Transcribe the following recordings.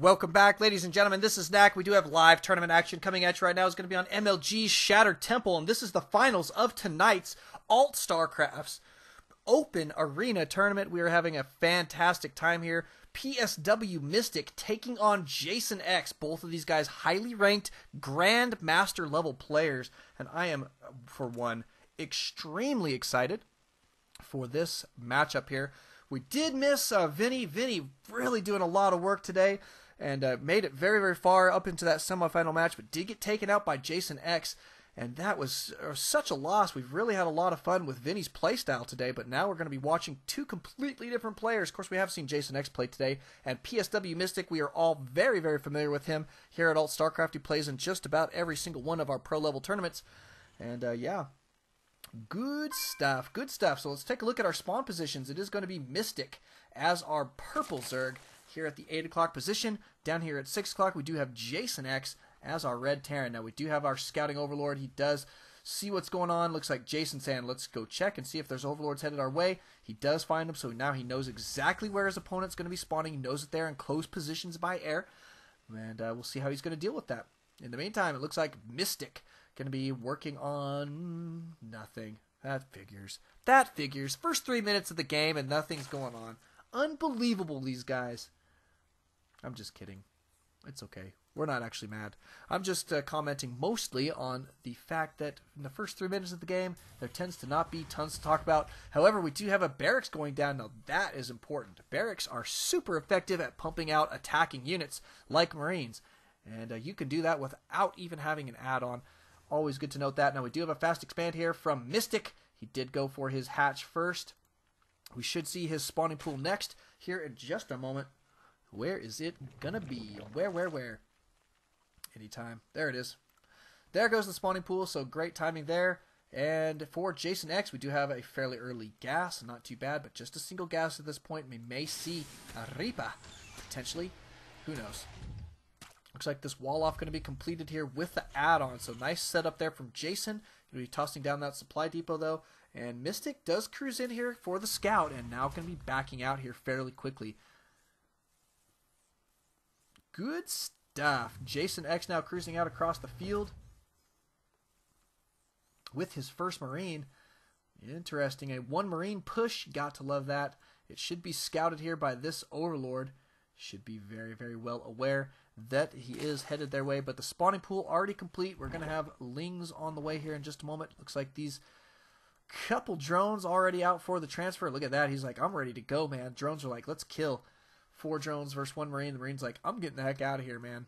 Welcome back, ladies and gentlemen. This is Knack. We do have live tournament action coming at you right now. It's going to be on MLG's Shattered Temple, and this is the finals of tonight's ALT-Stracrafts Open Arena Tournament. We are having a fantastic time here. PswMystic taking on JasonX. Both of these guys highly ranked Grandmaster level players, and I am, for one, extremely excited for this matchup here. We did miss Vinny. Vinny really doing a lot of work today and made it very, very far up into that semifinal match, but did get taken out by JasonX, and that was such a loss. We've really had a lot of fun with Vinny's playstyle today, but now we're going to be watching two completely different players. Of course, we have seen JasonX play today, and PswMystic, we are all very, very familiar with him here at ALT-Stracraft. He plays in just about every single one of our pro-level tournaments, and yeah. Good stuff, good stuff. So let's take a look at our spawn positions. It is going to be Mystic as our purple Zerg here at the 8 o'clock position. Down here at 6 o'clock, we do have JasonX as our red Terran. Now, we do have our scouting overlord. He does see what's going on. Looks like Jason's saying, let's go check and see if there's overlords headed our way. He does find them, so now he knows exactly where his opponent's going to be spawning. He knows that they're in close positions by air, and we'll see how he's going to deal with that. In the meantime, it looks like Mystic going to be working on nothing. That figures. That figures. First 3 minutes of the game and nothing's going on. Unbelievable, these guys. I'm just kidding. It's okay. We're not actually mad. I'm just commenting mostly on the fact that in the first 3 minutes of the game, there tends to not be tons to talk about. However, we do have a barracks going down. Now, that is important. Barracks are super effective at pumping out attacking units like Marines. And you can do that without even having an add-on. Always good to note that. Now, we do have a fast expand here from Mystic. He did go for his hatch first. We should see his spawning pool next here in just a moment. Where is it going to be? Where? Anytime. There it is. There goes the spawning pool, so great timing there. And for JasonX, we do have a fairly early gas. Not too bad, but just a single gas at this point. We may see a Reaper, potentially. Who knows? Looks like this wall off going to be completed here with the add-on. So nice setup there from Jason. Going to be tossing down that supply depot though. And Mystic does cruise in here for the scout and now going to be backing out here fairly quickly. Good stuff. JasonX now cruising out across the field with his first Marine. Interesting. A 1 Marine push. Got to love that. It should be scouted here by this Overlord. Should be very, very well aware that he is headed their way, but the spawning pool already complete. We're going to have Lings on the way here in just a moment. Looks like these couple drones already out for the transfer. Look at that. He's like, I'm ready to go, man. Drones are like, let's kill. 4 drones versus 1 Marine. The Marine's like, I'm getting the heck out of here, man.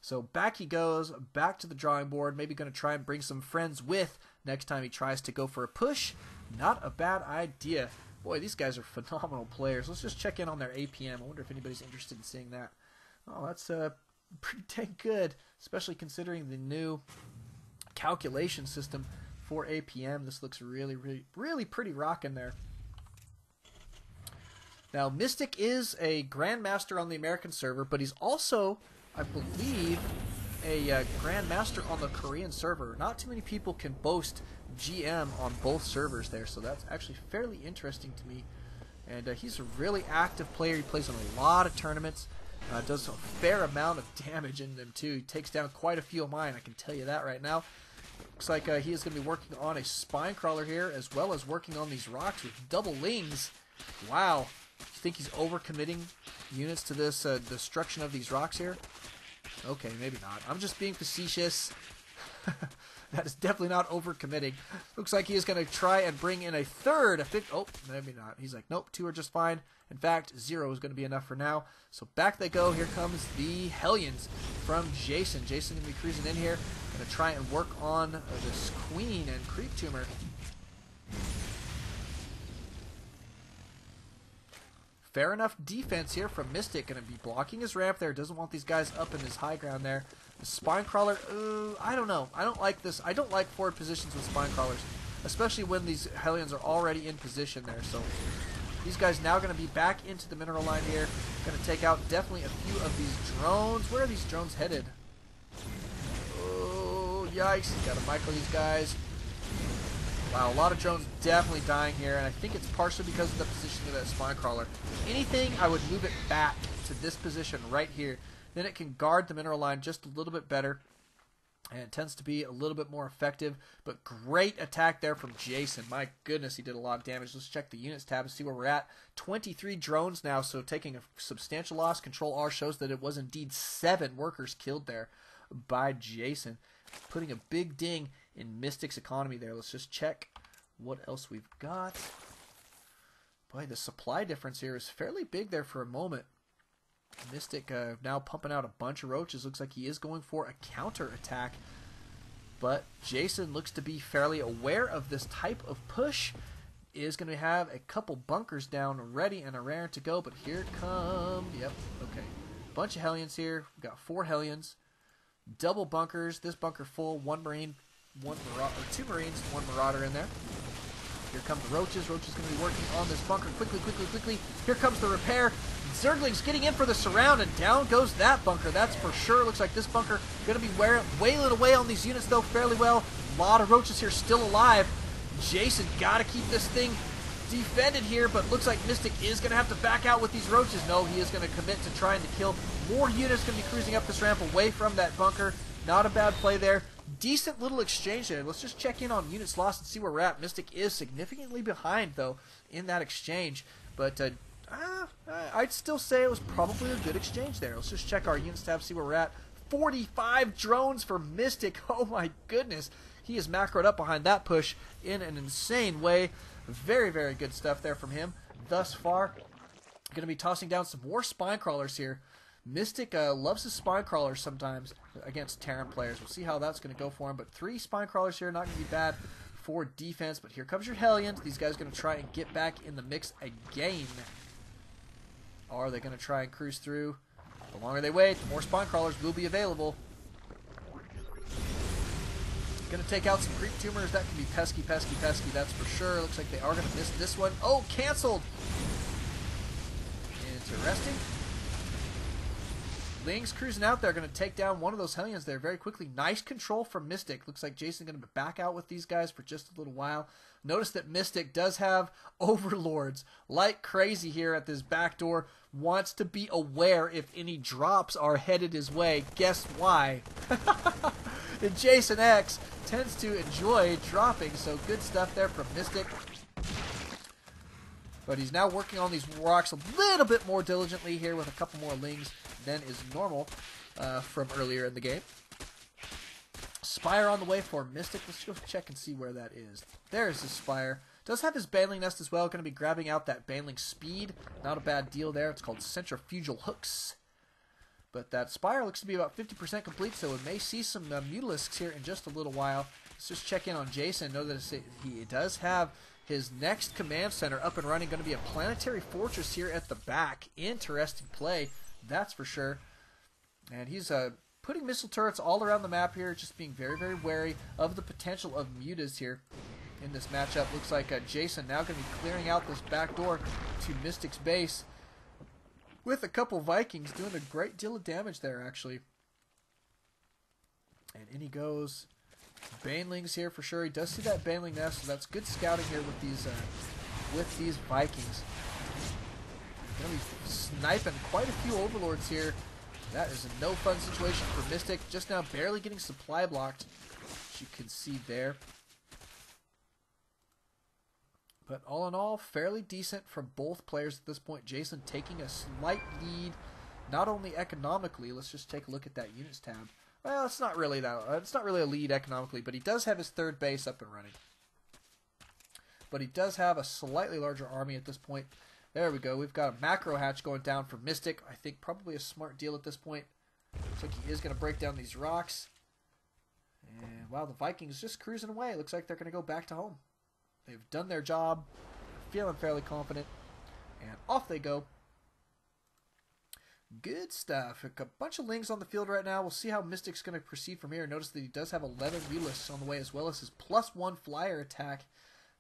So back he goes, back to the drawing board. Maybe going to try and bring some friends with next time he tries to go for a push. Not a bad idea. Boy, these guys are phenomenal players. Let's just check in on their APM. I wonder if anybody's interested in seeing that. Oh, that's pretty dang good, especially considering the new calculation system for APM. This looks really, really pretty rocking there. Now, Mystic is a Grandmaster on the American server, but he's also, I believe, a Grandmaster on the Korean server. Not too many people can boast GM on both servers there, so that's actually fairly interesting to me. And he's a really active player. He plays in a lot of tournaments. Does a fair amount of damage in them too. He takes down quite a few of mine, I can tell you that right now. Looks like he is going to be working on a spine crawler here, as well as working on these rocks with double Lings. Wow. You think he's overcommitting units to this destruction of these rocks here? Okay, maybe not. I'm just being facetious. That is definitely not overcommitting. Looks like he is going to try and bring in a third. Oh, maybe not. He's like, nope, 2 are just fine. In fact, 0 is going to be enough for now. So back they go. Here comes the Hellions from Jason. Jason going to be cruising in here. Going to try and work on this Queen and Creep Tumor. Fair enough defense here from Mystic. Going to be blocking his ramp there. Doesn't want these guys up in his high ground there. The spine crawler, I don't know. I don't like this. I don't like forward positions with spine crawlers, especially when these Hellions are already in position there. So these guys now going to be back into the mineral line here. Going to take out definitely a few of these drones. Where are these drones headed? Oh, yikes. Got to micro these guys. Wow, a lot of drones definitely dying here, and I think it's partially because of the positioning of that spine crawler. Anything, I would move it back to this position right here, then it can guard the mineral line just a little bit better. And it tends to be a little bit more effective. But great attack there from Jason. My goodness, he did a lot of damage. Let's check the units tab and see where we're at. 23 drones now, so taking a substantial loss. Control R shows that it was indeed 7 workers killed there by Jason. Putting a big ding in Mystic's economy there. Let's just check what else we've got. Boy, the supply difference here is fairly big there for a moment. Mystic now pumping out a bunch of roaches. Looks like he is going for a counter attack. But Jason looks to be fairly aware of this type of push. Is going to have a couple bunkers down ready and a raring to go. But here it comes. Yep, okay. Bunch of Hellions here. We've got 4 Hellions. Double bunkers. This bunker full. 1 Marine, 1 Marauder, or 2 Marines, 1 Marauder in there. Here come the roaches. Roaches going to be working on this bunker. Quickly, quickly, quickly. Here comes the repair. Zergling's getting in for the surround, and down goes that bunker. That's for sure. Looks like this bunker going to be wailing away on these units, though, fairly well. A lot of roaches here still alive. Jason got to keep this thing defended here, but looks like Mystic is going to have to back out with these roaches. No, he is going to commit to trying to kill more units. Going to be cruising up this ramp away from that bunker. Not a bad play there. Decent little exchange there. Let's just check in on units lost and see where we're at. Mystic is significantly behind, though, in that exchange. But I'd still say it was probably a good exchange there. Let's just check our units tab, see where we're at. 45 drones for Mystic. Oh, my goodness. He is macroed up behind that push in an insane way. Very, very good stuff there from him thus far. Going to be tossing down some more spine crawlers here. Mystic loves his spine crawlers sometimes against Terran players. We'll see how that's going to go for him. But 3 spine crawlers here, not going to be bad for defense. But here comes your Hellions. These guys are going to try and get back in the mix again. Are they going to try and cruise through? The longer they wait, the more spine crawlers will be available. Going to take out some creep tumors. That can be pesky, pesky, pesky. That's for sure. Looks like they are going to miss this one. Oh, canceled. Interesting. Ling's cruising out there, going to take down one of those Hellions there very quickly. Nice control from Mystic. Looks like Jason's going to back out with these guys for just a little while. Notice that Mystic does have Overlords like crazy here at this back door. Wants to be aware if any drops are headed his way. Guess why? And JasonX tends to enjoy dropping, so good stuff there from Mystic. But he's now working on these rocks a little bit more diligently here with a couple more Lings than is normal from earlier in the game. Spire on the way for Mystic. Let's go check and see where that is. There's his Spire. Does have his Baneling Nest as well. Going to be grabbing out that Baneling Speed. Not a bad deal there. It's called Centrifugal Hooks. But that Spire looks to be about 50% complete, so we may see some Mutalisks here in just a little while. Let's just check in on Jason. Know that he does have his next command center up and running. Going to be a planetary fortress here at the back. Interesting play, that's for sure. And he's putting missile turrets all around the map here, just being very, very wary of the potential of mutas here in this matchup. Looks like Jason now going to be clearing out this back door to Mystic's base with a couple Vikings doing a great deal of damage there, actually. And in he goes. Banelings here for sure. He does see that Baneling Nest, so that's good scouting here with these Vikings. Gonna be sniping quite a few Overlords here. That is a no fun situation for Mystic. Just now barely getting supply blocked, as you can see there. But all in all, fairly decent from both players at this point. Jason taking a slight lead, not only economically. Let's just take a look at that units tab. Well, it's not really that. It's not really a lead economically, but he does have his 3rd base up and running. But he does have a slightly larger army at this point. There we go. We've got a macro hatch going down for Mystic. I think probably a smart deal at this point. Looks like he is going to break down these rocks. And wow, the Vikings just cruising away. It looks like they're going to go back to home. They've done their job. Feeling fairly confident. And off they go. Good stuff. A bunch of Lings on the field right now. We'll see how Mystic's going to proceed from here. Notice that he does have 11 Mutalisks on the way, as well as his +1 flyer attack.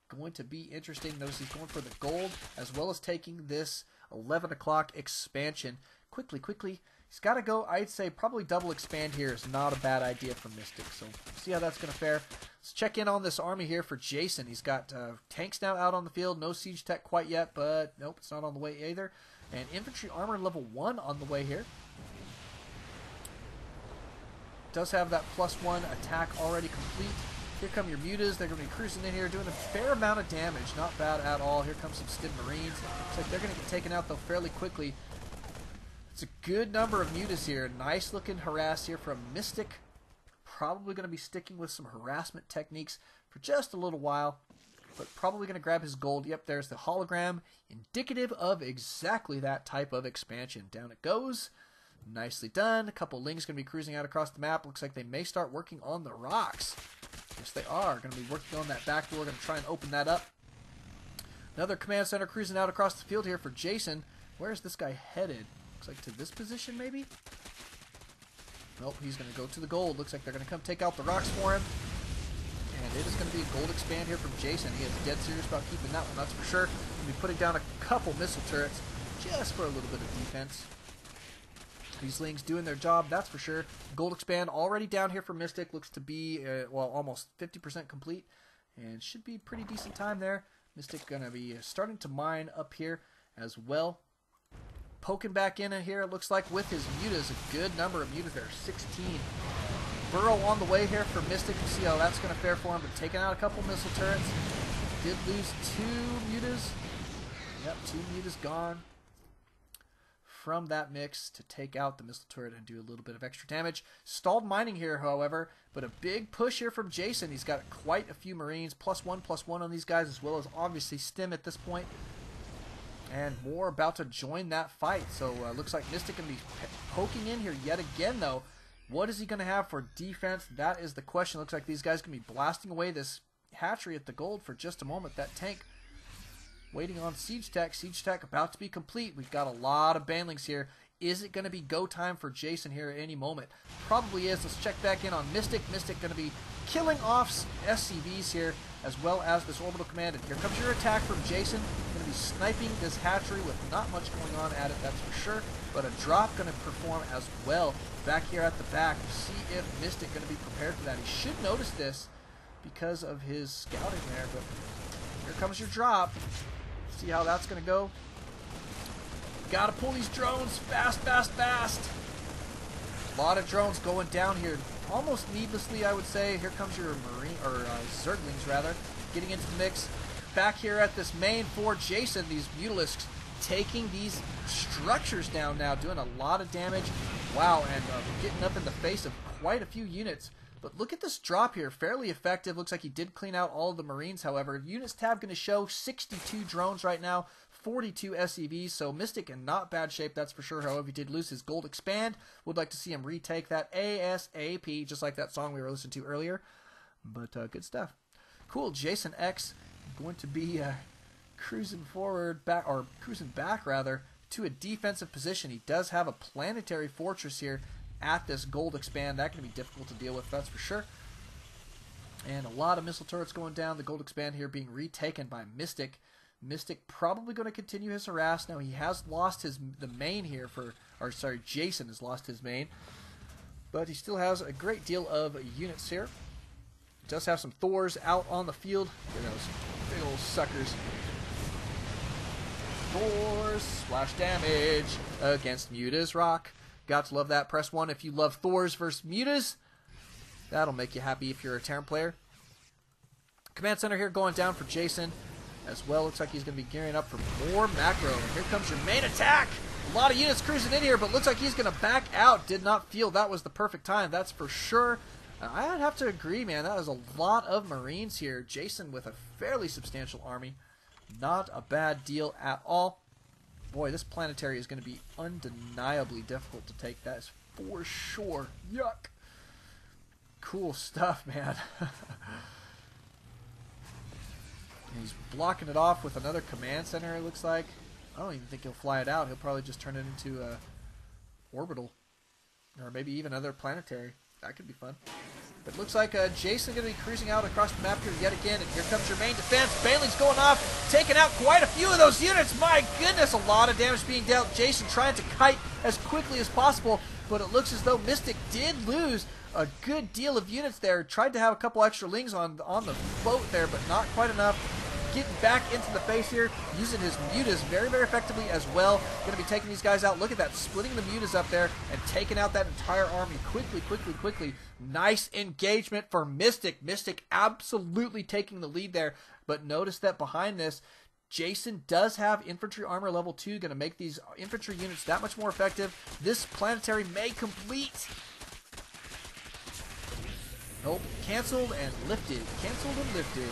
Going to be interesting. Notice he's going for the gold, as well as taking this 11 o'clock expansion. Quickly, quickly. He's got to go. I'd say probably double expand here is not a bad idea for Mystic. So see how that's going to fare. Let's check in on this army here for Jason. He's got tanks now out on the field. No siege tech quite yet, but nope, it's not on the way either. And infantry armor level 1 on the way here. Does have that +1 attack already complete. Here come your mutas. They're going to be cruising in here, doing a fair amount of damage. Not bad at all. Here comes some Stim Marines. Looks like they're going to get taken out, though, fairly quickly. It's a good number of mutas here. Nice looking harass here from Mystic. Probably going to be sticking with some harassment techniques for just a little while. But probably going to grab his gold. Yep, there's the hologram. Indicative of exactly that type of expansion. Down it goes. Nicely done. A couple Lings going to be cruising out across the map. Looks like they may start working on the rocks. Yes, they are. Going to be working on that back door. Going to try and open that up. Another command center cruising out across the field here for Jason. Where is this guy headed? Looks like to this position, maybe? Nope, he's going to go to the gold. Looks like they're going to come take out the rocks for him. And it is going to be a gold expand here from Jason. He is dead serious about keeping that one, that's for sure. Going to be putting down a couple missile turrets just for a little bit of defense. These Lings doing their job, that's for sure. Gold expand already down here for Mystic. Looks to be, well, almost 50% complete. And should be pretty decent time there. Mystic going to be starting to mine up here as well. Poking back in here, it looks like, with his mutas. A good number of mutas there, 16. Burrow on the way here for Mystic. We'll see how that's going to fare for him. But taking out a couple missile turrets. Did lose 2 mutas. Yep, 2 mutas gone from that mix to take out the missile turret and do a little bit of extra damage. Stalled mining here, however, but a big push here from Jason. He's got quite a few Marines, +1/+1 on these guys, as well as obviously Stim at this point. And more about to join that fight. So looks like Mystic can be poking in here yet again, though. What is he going to have for defense? That is the question. Looks like these guys can be blasting away this hatchery at the gold for just a moment. That tank waiting on Siege Tech. Siege Tech about to be complete. We've got a lot of banelings here. Is it going to be go time for Jason here at any moment? Probably is. Let's check back in on Mystic. Mystic going to be killing off SCVs here, as well as this orbital command. And here comes your attack from Jason. Going to be sniping this hatchery with not much going on at it, that's for sure. But a drop going to perform as well back here at the back. See if Mystic going to be prepared for that. He should notice this because of his scouting there. But here comes your drop. See how that's going to go. Got to pull these drones fast, fast, fast. A lot of drones going down here, almost needlessly, I would say. Here comes your Marine, or Zerglings rather, getting into the mix. Back here at this main for Jason, these Mutalisks taking these structures down now, doing a lot of damage. Wow, and getting up in the face of quite a few units. But look at this drop here, fairly effective. Looks like he did clean out all of the Marines, however. Units tab going to show 62 drones right now, 42 SCVs, so Mystic in not bad shape, that's for sure. However, he did lose his gold expand. Would like to see him retake that ASAP, just like that song we were listening to earlier. But good stuff. Cool, JasonX going to be cruising forward, back, or cruising back rather, to a defensive position. He does have a planetary fortress here at this gold expand. That can be difficult to deal with, that's for sure. And a lot of missile turrets going down. The gold expand here being retaken by Mystic. Mystic probably going to continue his harass. Now he has lost the main here Jason has lost his main, but he still has a great deal of units here. He does have some Thors out on the field. Look at those big old suckers. Thors splash damage against mutas. Rock. Got to love that. Press 1 if you love Thors versus mutas. That'll make you happy if you're a Terran player. Command center here going down for Jason as well. Looks like he's going to be gearing up for more macro. And here comes your main attack. A lot of units cruising in here, but looks like he's going to back out. Did not feel that was the perfect time, that's for sure. I'd have to agree, man. That is a lot of Marines here. Jason with a fairly substantial army. Not a bad deal at all. Boy, this planetary is going to be undeniably difficult to take. That is for sure. Yuck. Cool stuff, man. He's blocking it off with another command center, it looks like. I don't even think he'll fly it out. He'll probably just turn it into a orbital. Or maybe even another planetary. That could be fun. But it looks like Jason going to be cruising out across the map here yet again. And here comes your main defense. Baneling's going off, taking out quite a few of those units. My goodness, a lot of damage being dealt. Jason trying to kite as quickly as possible. But it looks as though Mystic did lose a good deal of units there. Tried to have a couple extra Lings on the boat there, but not quite enough. getting back into the face here, using his mutas very, very effectively as well. Going to be taking these guys out. Look at that, splitting the mutas up there and taking out that entire army quickly, quickly, quickly. Nice engagement for Mystic. Mystic absolutely taking the lead there. But notice that behind this, Jason does have infantry armor level 2, going to make these infantry units that much more effective. This planetary may complete. Nope, canceled and lifted. Canceled and lifted.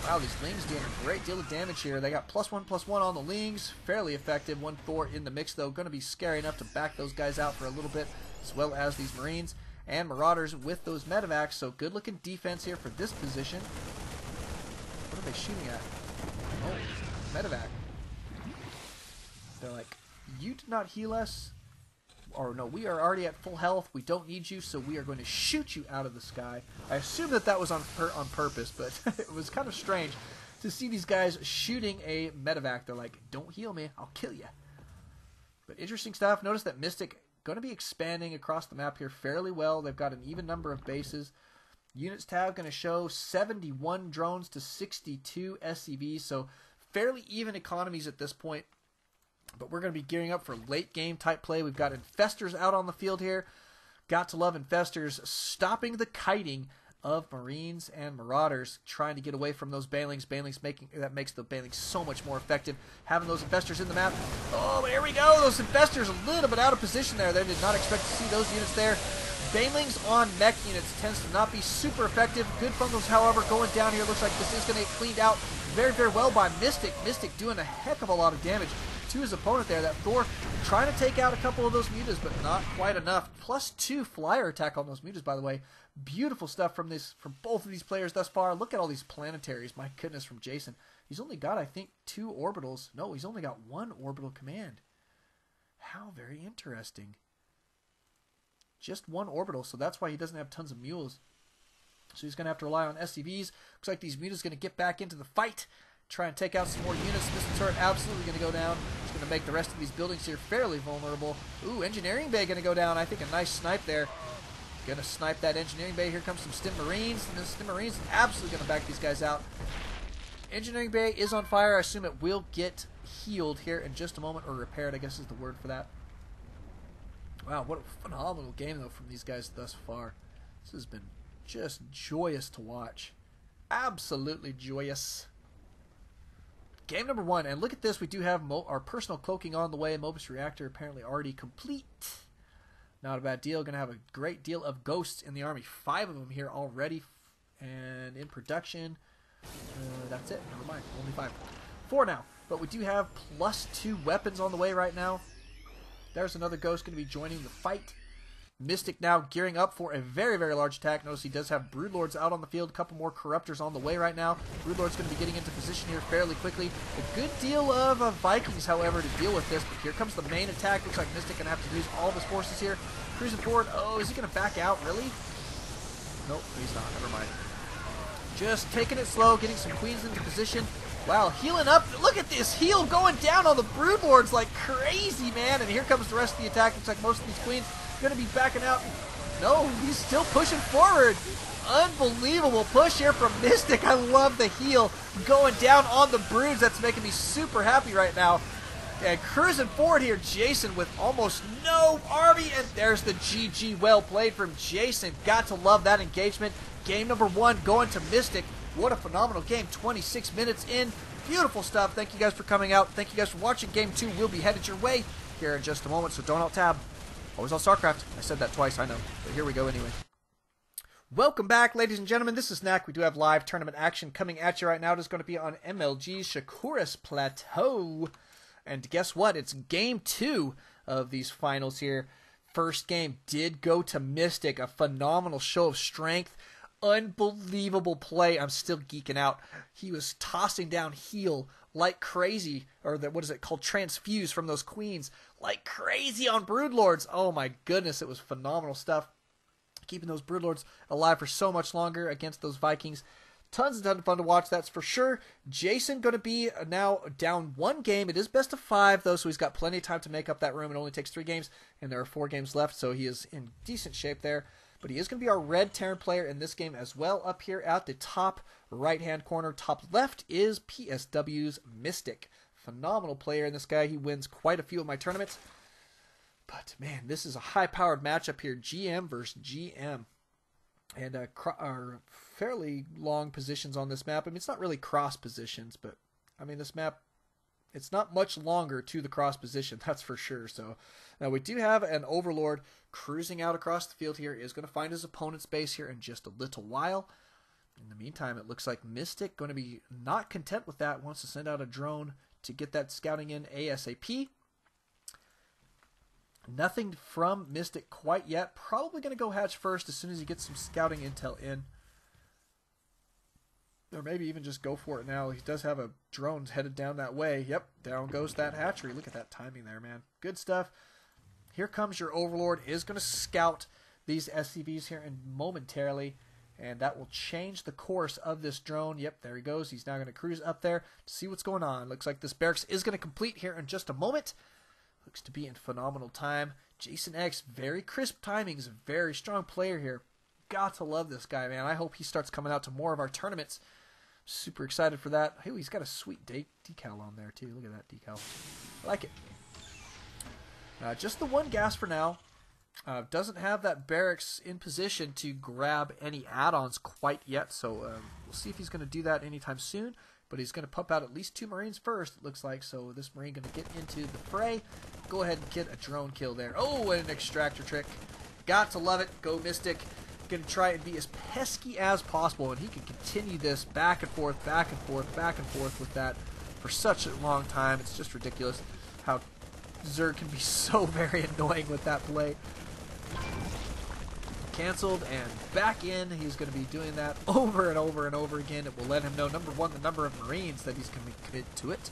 Wow, these Lings doing a great deal of damage here. They got +1/+1 on the Lings. Fairly effective. 1 Thor in the mix, though. Going to be scary enough to back those guys out for a little bit, as well as these Marines and Marauders with those medevacs. So good-looking defense here for this position. What are they shooting at? Oh, medevac. They're like, you did not heal us. Or no, we are already at full health. We don't need you, so we are going to shoot you out of the sky. I assume that was on purpose, but it was kind of strange to see these guys shooting a medevac. They're like, don't heal me, I'll kill you. But interesting stuff. Notice that Mystic going to be expanding across the map here fairly well. They've got an even number of bases. Units tab going to show 71 drones to 62 SCVs, so fairly even economies at this point. But we're going to be gearing up for late game type play. We've got Infestors out on the field here. Got to love Infestors stopping the kiting of Marines and Marauders, trying to get away from those Banelings. That makes the Banelings so much more effective. Having those Infestors in the map. Oh, here we go. Those Infestors a little bit out of position there. They did not expect to see those units there. Banelings on mech units tends to not be super effective. Good bungles, however, going down here. Looks like this is going to get cleaned out very, very well by Mystic. Mystic doing a heck of a lot of damage to his opponent there. That Thor trying to take out a couple of those mutas, but not quite enough. +2 flyer attack on those mutas, by the way. Beautiful stuff from both of these players thus far. Look at all these planetaries. My goodness, from Jason. He's only got, I think, 2 orbitals. No, he's only got 1 orbital command. How very interesting. Just 1 orbital, so that's why he doesn't have tons of mules. So he's going to have to rely on SCVs. Looks like these mutas going to get back into the fight. Try and take out some more units. This turret absolutely going to go down. It's going to make the rest of these buildings here fairly vulnerable. Ooh, engineering bay going to go down. I think a nice snipe there. Going to snipe that engineering bay. Here comes some Stim Marines. And the Stim Marines is absolutely going to back these guys out. Engineering bay is on fire. I assume it will get healed here in just a moment. Or repaired, I guess is the word for that. Wow, what a phenomenal game, though, from these guys thus far. This has been just joyous to watch. Absolutely joyous. Game number 1, and look at this. We do have our personal cloaking on the way. Mobus Reactor apparently already complete. Not a bad deal. Going to have a great deal of ghosts in the army. 5 of them here already and in production. That's it. Never mind. Only 5. 4 now. But we do have +2 weapons on the way right now. There's another ghost going to be joining the fight. Mystic now gearing up for a very, very large attack. Notice he does have Broodlords out on the field. A couple more Corruptors on the way right now. Broodlord's going to be getting into position here fairly quickly. A good deal of Vikings, however, to deal with this. But here comes the main attack. Looks like Mystic going to have to use all of his forces here. Cruising forward. Oh, is he going to back out? Really? Nope, he's not. Never mind. Just taking it slow, getting some queens into position. Wow, healing up. Look at this heal going down on the Broodlords like crazy, man. And here comes the rest of the attack. Looks like most of these queens going to be backing out. No, he's still pushing forward. Unbelievable push here from Mystic. I love the heal going down on the Broods. That's making me super happy right now. And cruising forward here, Jason with almost no army. And there's the GG. Well played from Jason. Got to love that engagement. Game number 1 going to Mystic. What a phenomenal game. 26 minutes in. Beautiful stuff. Thank you guys for coming out. Thank you guys for watching. Game 2 will be headed your way here in just a moment, so don't alt-tab. Always on Starcraft. I said that twice, I know. But here we go anyway. Welcome back, ladies and gentlemen. This is Knack. We do have live tournament action coming at you right now. It is going to be on MLG Shakuras Plateau. And guess what? It's game 2 of these finals here. First game did go to Mystic. A phenomenal show of strength. Unbelievable play. I'm still geeking out. He was tossing down heal like crazy, or what is it called, transfuse from those queens like crazy on Broodlords. Oh my goodness, it was phenomenal stuff. Keeping those Broodlords alive for so much longer against those Vikings. Tons of fun to watch, that's for sure. Jason going to be now down 1 game. It is best of 5 though, so he's got plenty of time to make up that room. It only takes 3 games, and there are 4 games left, so he is in decent shape there. But he is going to be our red Terran player in this game as well. Up here at the top right-hand corner, top left, is PswMystic. Phenomenal player in this guy. He wins quite a few of my tournaments. But, man, this is a high-powered matchup here. GM versus GM. And are fairly long positions on this map. I mean, it's not really cross positions, but, I mean, this map, it's not much longer to the cross position, that's for sure. So, now we do have an Overlord cruising out across the field here. Is going to find his opponent's base here in just a little while. In the meantime, it looks like Mystic going to be not content with that. Wants to send out a drone to get that scouting in ASAP. Nothing from Mystic quite yet. Probably going to go hatch first as soon as he gets some scouting intel in. Or maybe even just go for it now. He does have a drone headed down that way. Yep, down goes that hatchery. Look at that timing there, man. Good stuff. Here comes your Overlord. Is going to scout these SCVs here momentarily. And that will change the course of this drone. Yep, there he goes. He's now going to cruise up there to see what's going on. Looks like this barracks is going to complete here in just a moment. Looks to be in phenomenal time. JasonX, very crisp timings, very strong player here. Got to love this guy, man. I hope he starts coming out to more of our tournaments. Super excited for that. Hey, he's got a sweet decal on there, too. Look at that decal. I like it. Just the one gas for now. Doesn't have that barracks in position to grab any add-ons quite yet, so we'll see if he's going to do that anytime soon. But he's going to pump out at least 2 Marines first, it looks like. So this Marine going to get into the fray. Go ahead and get a drone kill there. Oh, and an extractor trick. Got to love it. Go Mystic. Going to try and be as pesky as possible. And he can continue this back and forth, back and forth, back and forth with that for such a long time. It's just ridiculous how Zerg can be so very annoying with that play. Canceled and back in. He's going to be doing that over and over and over again. It will let him know, number one, the number of Marines that he's going to be committed to it,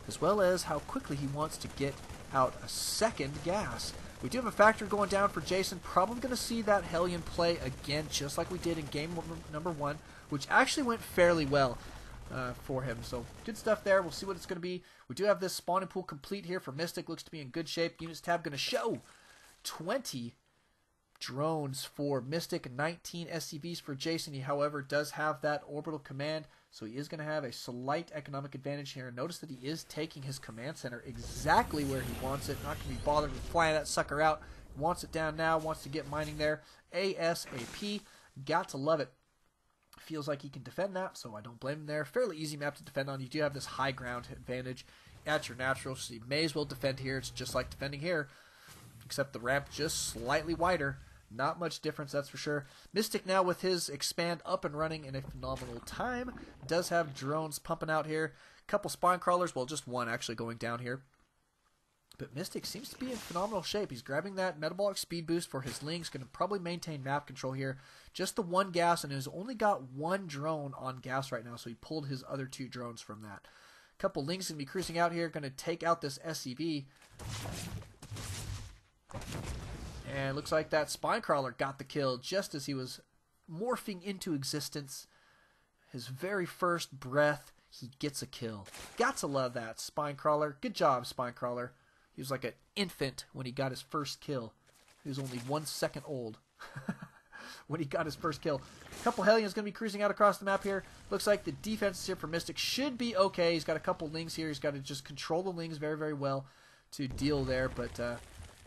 as well as how quickly he wants to get out a second gas. We do have a factor going down for Jason. Probably going to see that Hellion play again, just like we did in game number 1, which actually went fairly well for him. So good stuff there. We'll see what it's going to be. We do have this spawning pool complete here for Mystic. Looks to be in good shape. Units tab going to show 20 drones for Mystic, 19 SCVs for Jason. He, however, does have that orbital command, so he is going to have a slight economic advantage here. Notice that he is taking his command center exactly where he wants it. Not going to be bothered with flying that sucker out. He wants it down now, wants to get mining there ASAP. Got to love it. Feels like he can defend that, so I don't blame him there. Fairly easy map to defend on. You do have this high ground advantage at your natural, so you may as well defend here. It's just like defending here, except the ramp just slightly wider. Not much difference, that's for sure. Mystic now with his expand up and running in a phenomenal time. Does have drones pumping out here. Couple spine crawlers, well, just one actually going down here. But Mystic seems to be in phenomenal shape. He's grabbing that metabolic speed boost for his Lings. Going to probably maintain map control here. Just the one gas, and has only got one drone on gas right now, so he pulled his other 2 drones from that. Couple Lings going to be cruising out here. Going to take out this SCV. And it looks like that spine crawler got the kill just as he was morphing into existence. His very first breath, he gets a kill. Got to love that, spine crawler. Good job, spine crawler. He was like an infant when he got his first kill. He was only 1 second old when he got his first kill. A couple Hellions going to be cruising out across the map here. Looks like the defenses here for Mystic should be okay. He's got a couple Lings here. He's got to just control the Lings very, very well to deal there. But,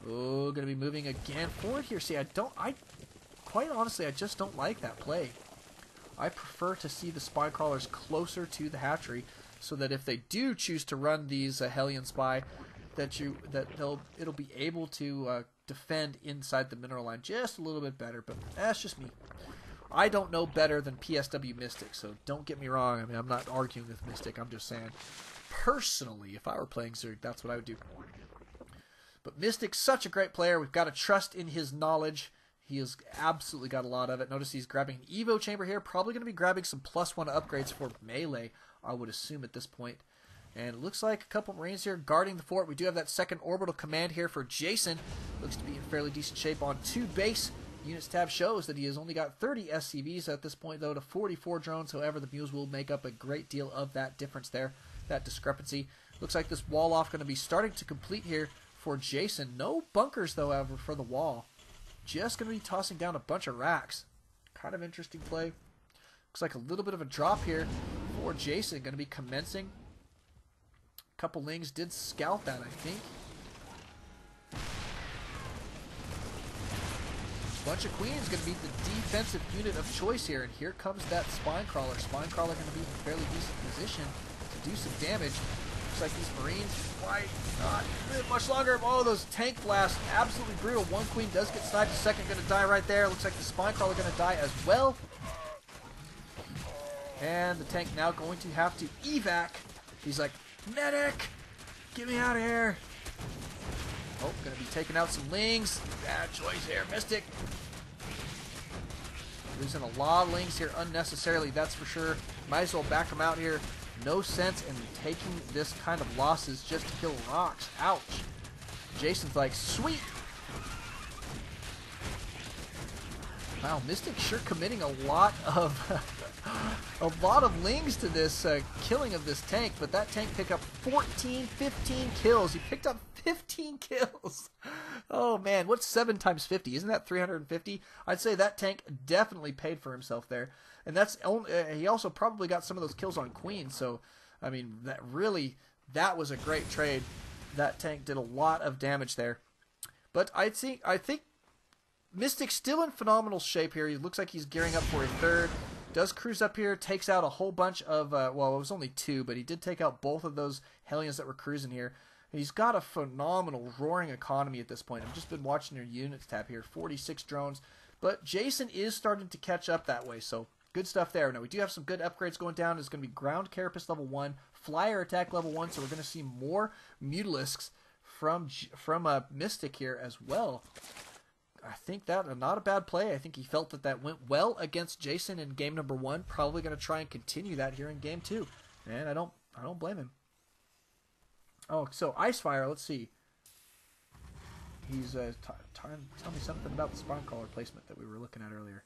oh, going to be moving again forward here. See, quite honestly, I just don't like that play. I prefer to see the spy crawlers closer to the hatchery, so that if they do choose to run these Hellion spy, it'll be able to defend inside the mineral line just a little bit better. But that's just me. I don't know better than PswMystic, so don't get me wrong. I mean, I'm not arguing with Mystic. I'm just saying, personally, if I were playing Zerg, that's what I would do. But Mystic's such a great player. We've got to trust in his knowledge. He has absolutely got a lot of it. Notice he's grabbing an Evo chamber here. Probably going to be grabbing some +1 upgrades for melee, I would assume at this point. And it looks like a couple Marines here guarding the fort. We do have that second orbital command here for Jason. Looks to be in fairly decent shape on 2 base. Units tab shows that he has only got 30 SCVs at this point, though, to 44 drones. However, the mules will make up a great deal of that difference there, that discrepancy. Looks like this wall off going to be starting to complete here for Jason. No bunkers, though, however, for the wall. just going to be tossing down a bunch of racks. Kind of interesting play. Looks like a little bit of a drop here for Jason. Going to be commencing. A couple Lings did scout that, I think. Bunch of Queens going to be the defensive unit of choice here. And here comes that Spine Crawler. Spine Crawler going to be in a fairly decent position to do some damage. Looks like these Marines might not live much longer. Oh, those tank blasts, absolutely brutal. One Queen does get sniped. The second going to die right there. Looks like the Spine Crawler going to die as well. And the tank now going to have to evac. He's like, medic, get me out of here. Oh, going to be taking out some Lings. Bad choice here, Mystic. Losing a lot of Lings here unnecessarily, that's for sure. Might as well back them out here. No sense in taking this kind of losses just to kill rocks. Ouch. Jason's like, sweet. Wow, Mystic sure committing a lot of Lings to this killing of this tank, but that tank picked up 15 kills. He picked up 15 kills. Oh man, what's 7 times 50? Isn't that 350? I'd say that tank definitely paid for himself there. And that's only, he also probably got some of those kills on Queen, so I mean, that was a great trade. That tank did a lot of damage there. But I think Mystic's still in phenomenal shape here. He looks like he's gearing up for a third. Does cruise up here, takes out a whole bunch of, well, it was only 2, but he did take out both of those Hellions that were cruising here. He's got a phenomenal roaring economy at this point. I've just been watching your units tab here, 46 drones. But Jason is starting to catch up that way, so good stuff there. Now, we do have some good upgrades going down. It's going to be Ground Carapace level 1, Flyer Attack level 1, so we're going to see more Mutalisks from Mystic here as well. I think that not a bad play. I think he felt that went well against Jason in game number 1. Probably going to try and continue that here in game 2. And I don't blame him. Oh, so Icefire, let's see. He's tell me something about the Spine Crawler placement that we were looking at earlier.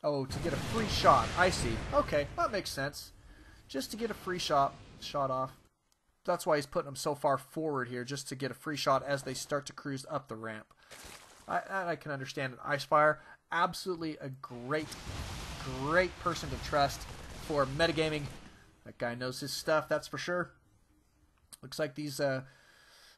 Oh, to get a free shot. I see. Okay, that makes sense. Just to get a free shot off. That's why he's putting them so far forward here, just to get a free shot as they start to cruise up the ramp. I can understand it. Icefire, absolutely a great person to trust for metagaming. That guy knows his stuff, that's for sure. Looks like these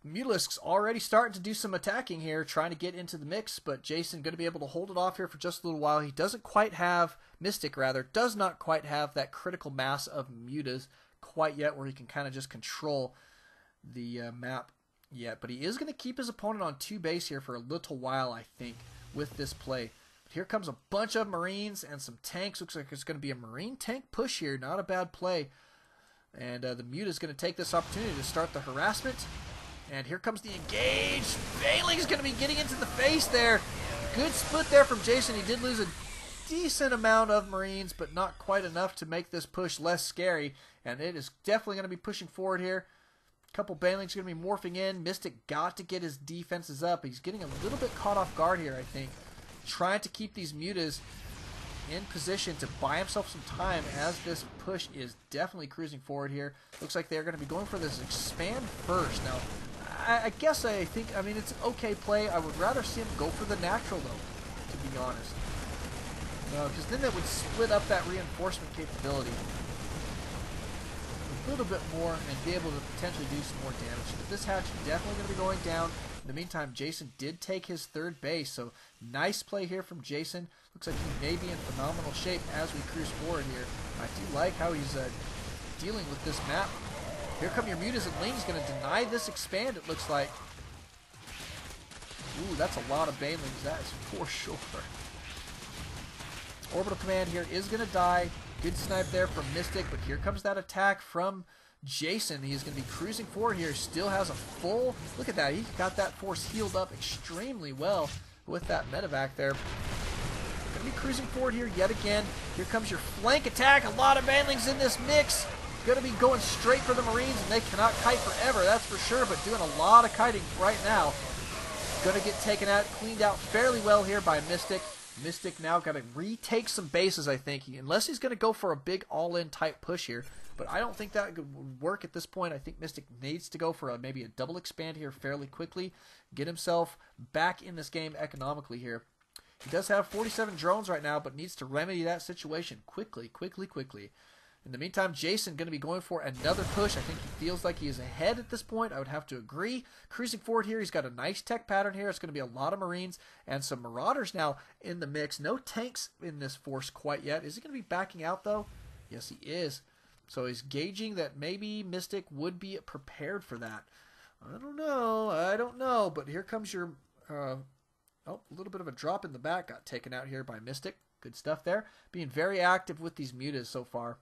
Mutalisks already starting to do some attacking here, trying to get into the mix, but Jason going to be able to hold it off here for just a little while. He doesn't quite have, Mystic rather, does not quite have that critical mass of mutas quite yet where he can kind of just control the map yet. But he is going to keep his opponent on 2 base here for a little while, I think, with this play. Here comes a bunch of Marines and some tanks. Looks like it's going to be a Marine tank push here. Not a bad play. And the Muta is going to take this opportunity to start the harassment. And here comes the engage. Bailing's going to be getting into the face there. Good split there from Jason. He did lose a decent amount of Marines, but not quite enough to make this push less scary. And it is definitely going to be pushing forward here. A couple Banelings going to be morphing in. Mystic got to get his defenses up. He's getting a little bit caught off guard here, I think. Trying to keep these Mutas in position to buy himself some time as this push is definitely cruising forward here. Looks like they're going to be going for this expand first. Now, I guess I mean, it's an okay play. I would rather see him go for the natural, though, to be honest. Because then that would split up that reinforcement capability a little bit more and be able to potentially do some more damage. But this hatch is definitely going to be going down. In the meantime, Jason did take his 3rd base, so nice play here from Jason. Looks like he may be in phenomenal shape as we cruise forward here. I do like how he's dealing with this map. Here come your Mutas and Lings, going to deny this expand, it looks like. Ooh, that's a lot of Banelings, that is for sure. Orbital Command here is going to die. Good snipe there from Mystic, but here comes that attack from Jason. He is going to be cruising forward here. Still has a full, look at that, he got that force healed up extremely well with that medevac there. Going to be cruising forward here yet again. Here comes your flank attack. A lot of Banelings in this mix. Going to be going straight for the Marines, and they cannot kite forever, that's for sure, but doing a lot of kiting right now. Going to get taken out, cleaned out fairly well here by Mystic. Mystic now got to retake some bases, I think, unless he's going to go for a big all-in type push here. But I don't think that would work at this point. I think Mystic needs to go for maybe a double expand here fairly quickly, get himself back in this game economically here. He does have 47 drones right now, but needs to remedy that situation quickly. In the meantime, Jason going to be going for another push. I think he feels like he is ahead at this point. I would have to agree. Cruising forward here. He's got a nice tech pattern here. It's going to be a lot of Marines and some Marauders now in the mix. No tanks in this force quite yet. Is he going to be backing out, though? Yes, he is. So he's gauging that maybe Mystic would be prepared for that. I don't know. But here comes your... oh, a little bit of a drop in the back. Got taken out here by Mystic. Good stuff there. Being very active with these mutas so far.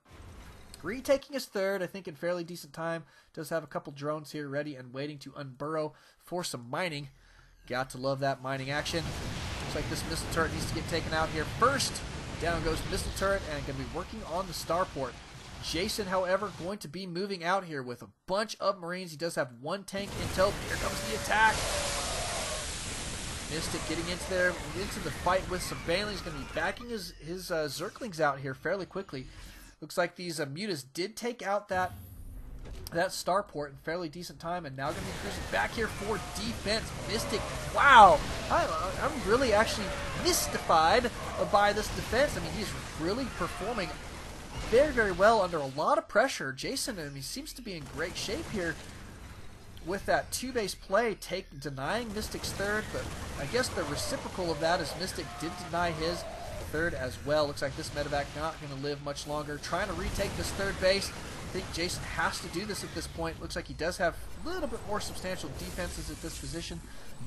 Retaking his third, I think in fairly decent time. Does have a couple drones here ready and waiting to unburrow for some mining. Got to love that mining action. Looks like this missile turret needs to get taken out here first. Down goes missile turret and going to be working on the starport. Jason, however, going to be moving out here with a bunch of Marines. He does have one tank in tow. Here comes the attack. Mystic getting into the fight with some Banelings. Going to be backing his Zerglings out here fairly quickly. Looks like these mutas did take out that starport in fairly decent time, and now going to be cruising back here for defense. Mystic, wow, I'm really actually mystified by this defense. I mean, he's really performing very well under a lot of pressure. Jason, I mean, he seems to be in great shape here with that two-base play, denying Mystic's third, but I guess the reciprocal of that is Mystic did deny his third as well. Looks like this medevac not going to live much longer. Trying to retake this third base. I think Jason has to do this at this point. Looks like he does have a little bit more substantial defenses at this position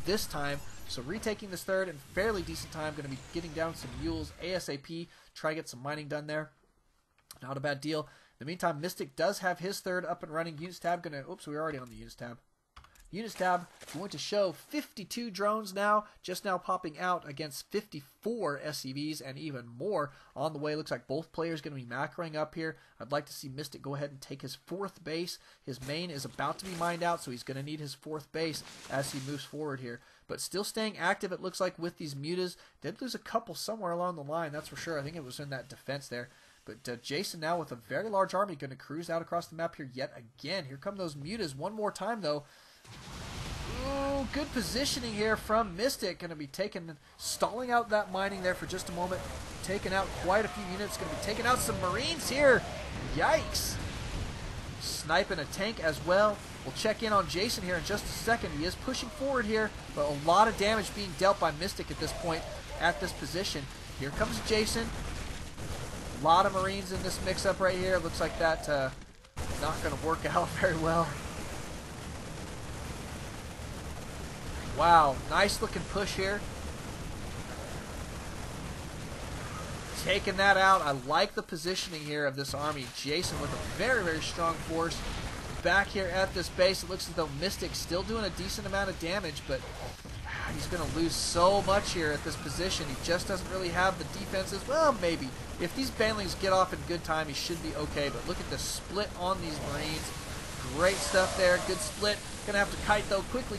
this time. So retaking this third in fairly decent time. Going to be getting down some mules ASAP. Try to get some mining done there. Not a bad deal. In the meantime, Mystic does have his third up and running. Units tab going to... Oops, we're already on the units tab. Units tab going to show 52 drones now, just now popping out against 54 SCVs and even more on the way. Looks like both players going to be macroing up here. I'd like to see Mystic go ahead and take his fourth base. His main is about to be mined out, so he's going to need his fourth base as he moves forward here. But still staying active, it looks like, with these mutas. Did lose a couple somewhere along the line, that's for sure. I think it was in that defense there. But Jason now with a very large army going to cruise out across the map here yet again. Here come those mutas one more time, though. Ooh, good positioning here from Mystic. Going to be stalling out that mining there for just a moment. Taking out quite a few units. Going to be taking out some Marines here. Yikes. Sniping a tank as well. We'll check in on Jason here in just a second. He is pushing forward here, but a lot of damage being dealt by Mystic at this point at this position. Here comes Jason. A lot of Marines in this mix-up right here. Looks like that not going to work out very well. Wow, nice looking push here. Taking that out. I like the positioning here of this army. Jason with a very strong force back here at this base. It looks as though Mystic's still doing a decent amount of damage, but he's going to lose so much here at this position. He just doesn't really have the defenses. Well, maybe. If these Banelings get off in good time, he should be okay, but look at the split on these Marines. Great stuff there. Good split. Gonna have to kite though. Quickly.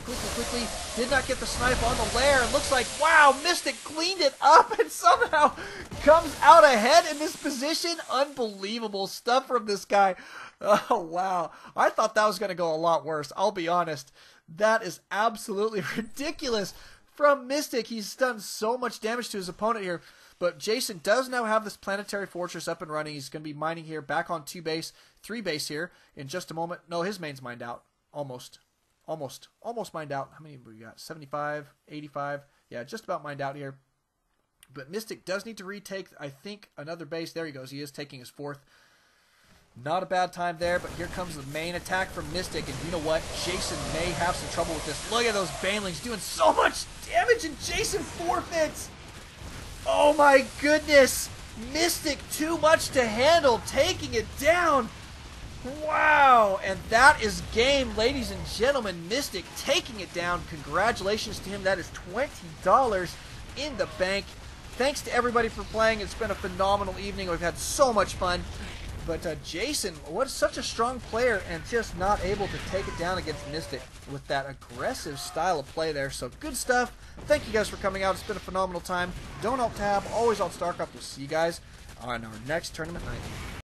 Did not get the snipe on the lair. It looks like, wow, Mystic cleaned it up and somehow comes out ahead in this position. Unbelievable stuff from this guy. Oh, wow. I thought that was gonna go a lot worse. I'll be honest. That is absolutely ridiculous from Mystic. He's done so much damage to his opponent here. But Jason does now have this planetary fortress up and running. He's going to be mining here back on 3 base here in just a moment. No, his main's mined out. Almost mined out. How many we got? 75, 85. Yeah, just about mined out here. But Mystic does need to retake, I think, another base. There he goes. He is taking his fourth. Not a bad time there, but here comes the main attack from Mystic, and you know what? Jason may have some trouble with this. Look at those Banelings doing so much damage, and Jason forfeits! Oh my goodness! Mystic too much to handle, taking it down! Wow! And that is game, ladies and gentlemen. Mystic taking it down. Congratulations to him. That is $20 in the bank. Thanks to everybody for playing. It's been a phenomenal evening. We've had so much fun. But Jason, what is such a strong player and just not able to take it down against Mystic with that aggressive style of play there. So good stuff. Thank you guys for coming out. It's been a phenomenal time. Don't alt tab, always alt StarCraft. We'll see you guys on our next tournament night.